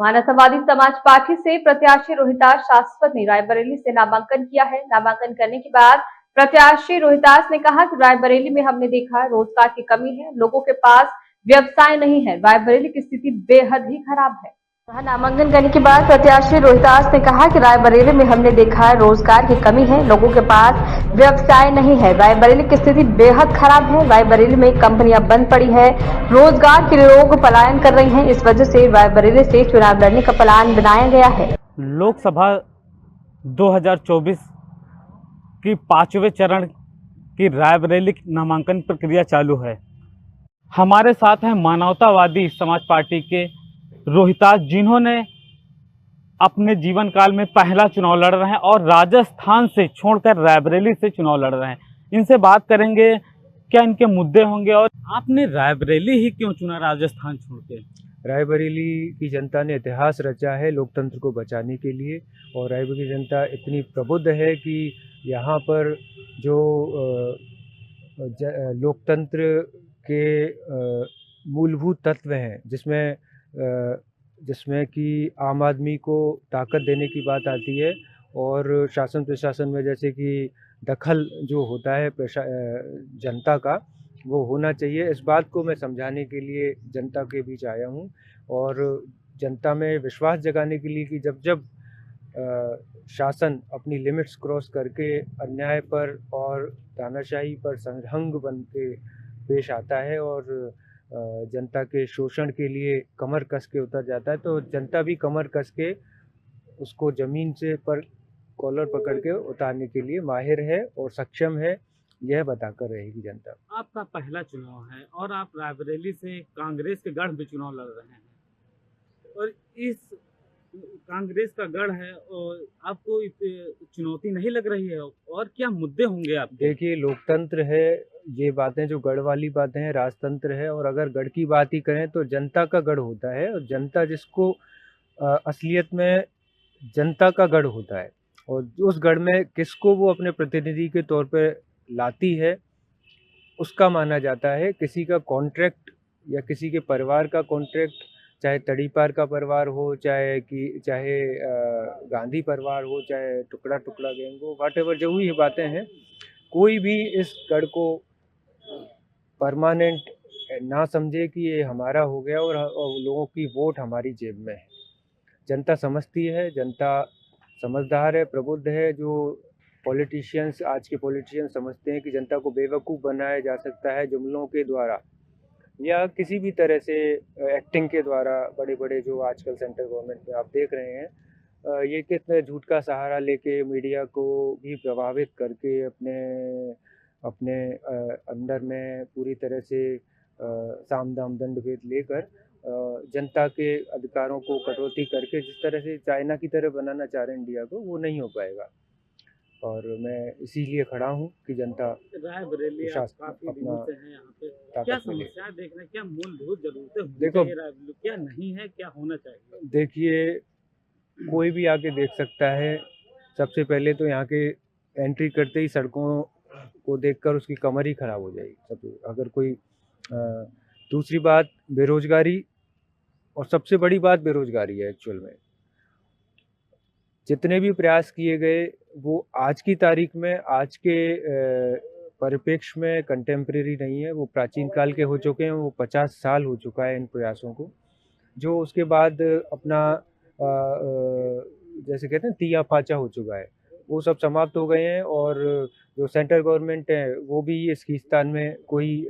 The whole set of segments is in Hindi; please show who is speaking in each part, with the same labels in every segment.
Speaker 1: मानवतावादी समाज पार्टी से प्रत्याशी रोहितास शाश्वत ने रायबरेली से नामांकन किया है। नामांकन करने के बाद प्रत्याशी रोहितास ने कहा कि रायबरेली में हमने देखा रोजगार की कमी है, लोगों के पास व्यवसाय नहीं है, रायबरेली की स्थिति बेहद ही खराब है। नामांकन करने के बाद प्रत्याशी रोहितास ने कहा कि रायबरेली में हमने देखा है रोजगार की कमी है, लोगों के पास व्यवसाय नहीं है, रायबरेली की स्थिति बेहद खराब है, रायबरेली में कंपनियां बंद पड़ी है, रोजगार के लोग पलायन कर रहे हैं, इस वजह से रायबरेली से चुनाव लड़ने का प्लान बनाया गया है।
Speaker 2: लोकसभा 2024 की 5वें चरण की रायबरेली नामांकन प्रक्रिया चालू है। हमारे साथ हैं मानवतावादी समाज पार्टी के रोहितास, जिन्होंने अपने जीवन काल में पहला चुनाव लड़ रहे हैं और राजस्थान से छोड़कर रायबरेली से चुनाव लड़ रहे हैं। इनसे बात करेंगे क्या इनके मुद्दे होंगे और आपने रायबरेली ही क्यों चुना राजस्थान छोड़ के?
Speaker 3: रायबरेली की जनता ने इतिहास रचा है लोकतंत्र को बचाने के लिए, और रायबरेली की जनता इतनी प्रबुद्ध है कि यहाँ पर जो लोकतंत्र के मूलभूत तत्व हैं, जिसमें कि आम आदमी को ताकत देने की बात आती है, और शासन प्रशासन में जैसे कि दखल जो होता है जनता का, वो होना चाहिए। इस बात को मैं समझाने के लिए जनता के बीच आया हूँ, और जनता में विश्वास जगाने के लिए कि जब शासन अपनी लिमिट्स क्रॉस करके अन्याय पर और तानाशाही पर संरंग बन के पेश आता है और जनता के शोषण के लिए कमर कस के उतर जाता है, तो जनता भी कमर कस के उसको ज़मीन से पर कॉलर पकड़ के उतारने के लिए माहिर है और सक्षम है, यह बताकर रहेगी जनता।
Speaker 2: आपका पहला चुनाव है और आप रायबरेली से कांग्रेस के गढ़ में चुनाव लड़ रहे हैं, और इस कांग्रेस का गढ़ है और आपको चुनौती नहीं लग रही है? और क्या मुद्दे होंगे आपके?
Speaker 3: देखिए, लोकतंत्र है, ये बातें जो गढ़ वाली बातें हैं, राजतंत्र है, और अगर गढ़ की बात ही करें तो जनता का गढ़ होता है, और जनता जिसको असलियत में जनता का गढ़ होता है, और उस गढ़ में किसको वो अपने प्रतिनिधि के तौर पे लाती है, उसका माना जाता है। किसी का कॉन्ट्रैक्ट या किसी के परिवार का कॉन्ट्रैक्ट, चाहे तड़ीपार का परिवार हो, चाहे गांधी परिवार हो, चाहे टुकड़ा टुकड़ा गैंग हो, व्हाटएवर, जो भी ये बातें हैं, कोई भी इस गढ़ को परमानेंट ना समझे कि ये हमारा हो गया और लोगों की वोट हमारी जेब में है। जनता समझती है, जनता समझदार है, प्रबुद्ध है। जो पॉलिटिशियंस, आज के पॉलिटिशियंस समझते हैं कि जनता को बेवकूफ़ बनाया जा सकता है जुमलों के द्वारा या किसी भी तरह से एक्टिंग के द्वारा। बड़े बड़े जो आजकल सेंट्रल गवर्नमेंट में आप देख रहे हैं, ये कितने झूठ का सहारा लेके मीडिया को भी प्रभावित करके अपने अंडर में पूरी तरह से साम दाम दंड भेद लेकर जनता के अधिकारों को कटौती करके जिस तरह से चाइना की तरह बनाना चाह रहे हैं इंडिया को, वो नहीं हो पाएगा। और मैं इसीलिए खड़ा हूँ कि जनता
Speaker 2: रायबरेली काफी दिनों से है यहाँ पे, क्या समस्याएं देख रहे हैं, क्या मूलभूत जरूरतें
Speaker 3: देखो,
Speaker 2: क्या नहीं है, क्या होना चाहिए?
Speaker 3: देखिए, कोई भी आके देख सकता है। सबसे पहले तो यहाँ के एंट्री करते ही सड़कों को देखकर उसकी कमर ही खराब हो जाएगी। अगर कोई दूसरी बात बेरोजगारी, और सबसे बड़ी बात बेरोजगारी है। एक्चुअल में जितने भी प्रयास किए गए वो आज की तारीख में, आज के परिप्रेक्ष्य में कंटेम्प्रेरी नहीं है, वो प्राचीन काल के हो चुके हैं। वो 50 साल हो चुका है इन प्रयासों को, जो उसके बाद अपना जैसे कहते हैं तिया फाचा हो चुका है, वो सब समाप्त हो गए हैं। और जो सेंट्रल गवर्नमेंट है वो भी इस खींचतान में कोई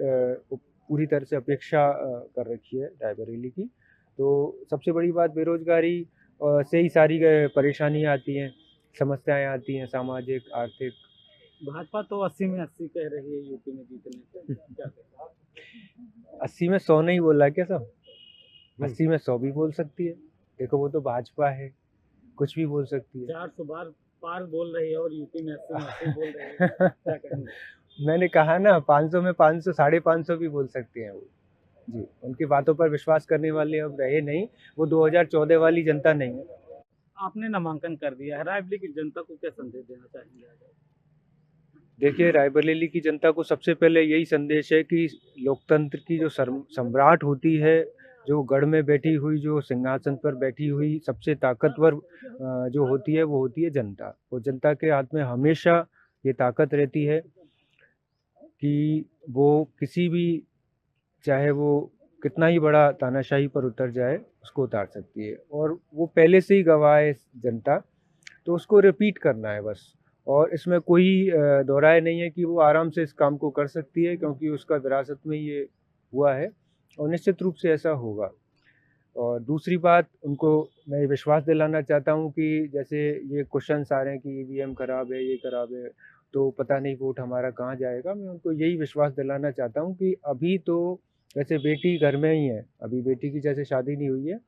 Speaker 3: पूरी तरह से अपेक्षा कर रखी है रायबरेली की। तो सबसे बड़ी बात बेरोजगारी से ही सारी परेशानियाँ आती हैं, समस्याएं आती हैं, सामाजिक, आर्थिक।
Speaker 2: भाजपा तो 80 में 80 कह रही है यूपी में जीतने क्या
Speaker 3: 80 में 100 नहीं बोल रहा क्या सब? 80 में 100 भी बोल सकती है। देखो, वो तो भाजपा है, कुछ भी बोल सकती है।
Speaker 2: 400 बार पार बोल रही है और यूपी में 80 में 80 बोल रही है, क्या कहेंगे?
Speaker 3: मैंने कहा ना, 500 में 500, 550 भी बोल सकते हैं वो जी। उनकी बातों पर विश्वास करने वाले अब रहे नहीं, वो 2014 वाली जनता नहीं है।
Speaker 2: आपने नामांकन कर दिया है, रायबरेली की जनता को क्या संदेश देना चाहेंगे?
Speaker 3: देखिए, रायबरेली की जनता को सबसे पहले यही संदेश है कि लोकतंत्र की जो सम्राट होती है जो गढ़ में बैठी हुई, जो सिंहासन पर बैठी हुई सबसे ताकतवर जो होती है वो होती है जनता। और जनता के हाथ में हमेशा ये ताकत रहती है कि वो किसी भी, चाहे वो कितना ही बड़ा तानाशाही पर उतर जाए, उसको उतार सकती है। और वो पहले से ही गवाह है जनता, तो उसको रिपीट करना है बस। और इसमें कोई दोहराए नहीं है कि वो आराम से इस काम को कर सकती है, क्योंकि उसका विरासत में ये हुआ है और निश्चित रूप से ऐसा होगा। और दूसरी बात, उनको मैं विश्वास दिलाना चाहता हूँ कि जैसे ये क्वेश्चंस आ रहे हैं कि ईवीएम खराब है, ये खराब है, तो पता नहीं वोट हमारा कहाँ जाएगा। मैं उनको यही विश्वास दिलाना चाहता हूँ कि अभी तो जैसे बेटी घर में ही है, अभी बेटी की जैसे शादी नहीं हुई है,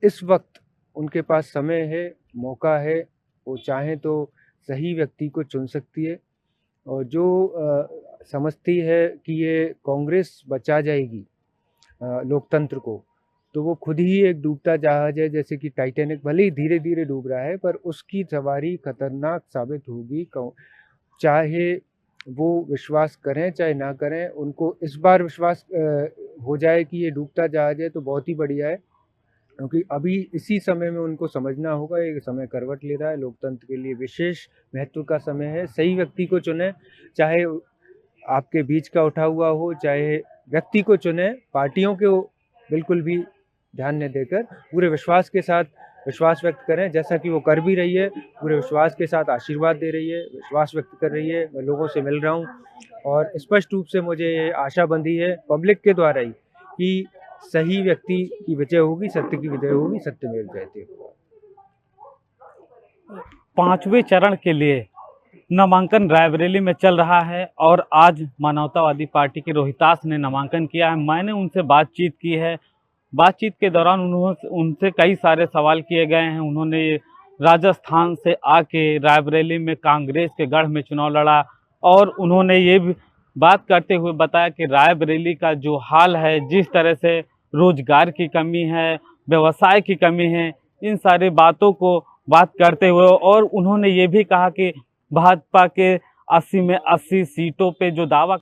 Speaker 3: इस वक्त उनके पास समय है, मौका है, वो चाहें तो सही व्यक्ति को चुन सकती है। और जो समझती है कि ये कांग्रेस बचा जाएगी लोकतंत्र को, तो वो खुद ही एक डूबता जहाज है, जैसे कि टाइटैनिक भले ही धीरे धीरे डूब रहा है, पर उसकी सवारी खतरनाक साबित होगी। चाहे वो विश्वास करें चाहे ना करें, उनको इस बार विश्वास हो जाए कि ये डूबता जहाज है तो बहुत ही बढ़िया है, क्योंकि अभी इसी समय में उनको समझना होगा ये समय करवट ले रहा है, लोकतंत्र के लिए विशेष महत्व का समय है। सही व्यक्ति को चुनें, चाहे आपके बीच का उठा हुआ हो, चाहे व्यक्ति को चुनें, पार्टियों को बिल्कुल भी ध्यान न देकर पूरे विश्वास के साथ विश्वास व्यक्त करें, जैसा कि वो कर भी रही है। पूरे विश्वास के साथ आशीर्वाद दे रही है, विश्वास व्यक्त कर रही है। मैं लोगों से मिल रहा हूँ और स्पष्ट रूप से मुझे ये आशा बंधी है पब्लिक के द्वारा ही कि सही व्यक्ति की विजय होगी, सत्य की विजय होगी, सत्यमेव जयते।
Speaker 2: 5वें चरण के लिए नामांकन रायबरेली में चल रहा है और आज मानवतावादी पार्टी के रोहितास ने नामांकन किया है। मैंने उनसे बातचीत की है। बातचीत के दौरान उनसे कई सारे सवाल किए गए हैं। उन्होंने राजस्थान से आके रायबरेली में कांग्रेस के गढ़ में चुनाव लड़ा और उन्होंने ये भी बात करते हुए बताया कि रायबरेली का जो हाल है, जिस तरह से रोजगार की कमी है, व्यवसाय की कमी है, इन सारी बातों को बात करते हुए, और उन्होंने ये भी कहा कि भाजपा के 80 में 80 सीटों पे जो दावा